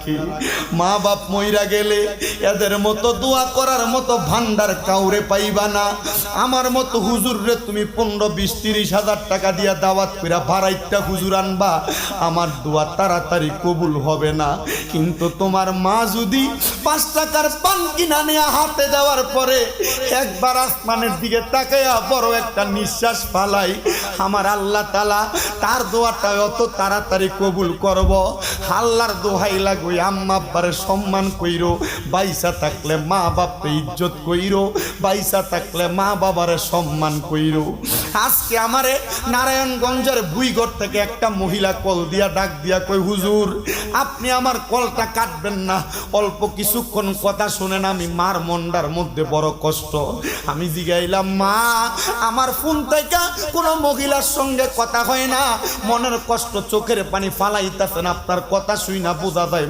রাখি। মা বাপ মইরা গেলে এদের মতো দোয়া করার মতো ভান্ডার কাউরে পাইবা না। আমার মতো হুজুররে তুমি 15-20-30 হাজার টাকা দিয়া দাওয়াত কইরা ভাড়াইটা হুজুর আনবা, আমার দোয়া তাড়াতাড়ি কবুল হবে না। কিন্তু তোমার মা যদি 5 টাকার পান কিনা নিয়ে হাতে দেওয়ার পরে একবার আসমানের দিকে তাকাইয়া বড় একটা নিঃশ্বাস ফালাই, আমার আল্লাহ তাআলা তার দোয়াটা অত তাড়াতাড়ি কবুল করব। আল্লাহর দোহাই লাগই, আম্মা আব্বারে সম্মান কইরো, বাইসা থাকলে মা বাপকে ইজ্জত কইরো, বাইসা থাকলে মা বাবারে সম্মান কইরো। আজকে আমারে নারায়ণগঞ্জের বুইঘর থেকে একটা মহিলা কল দিয়া ডাক দিয়া কই, হুজুর আপনি আমার কলটা কাটবেন না, অল্প কিছুক্ষণ কথা শুনেন, আমি মার মন্ডার মধ্যে বড় কষ্ট। আমি জিগাইলাম, মা আমার ফোন থেকে কোনো মহিলার সঙ্গে কথা হয় না, মনের কষ্ট চোখের পানি ফালাইতেছেন, আপনার কথা শুই না বোঝা যায়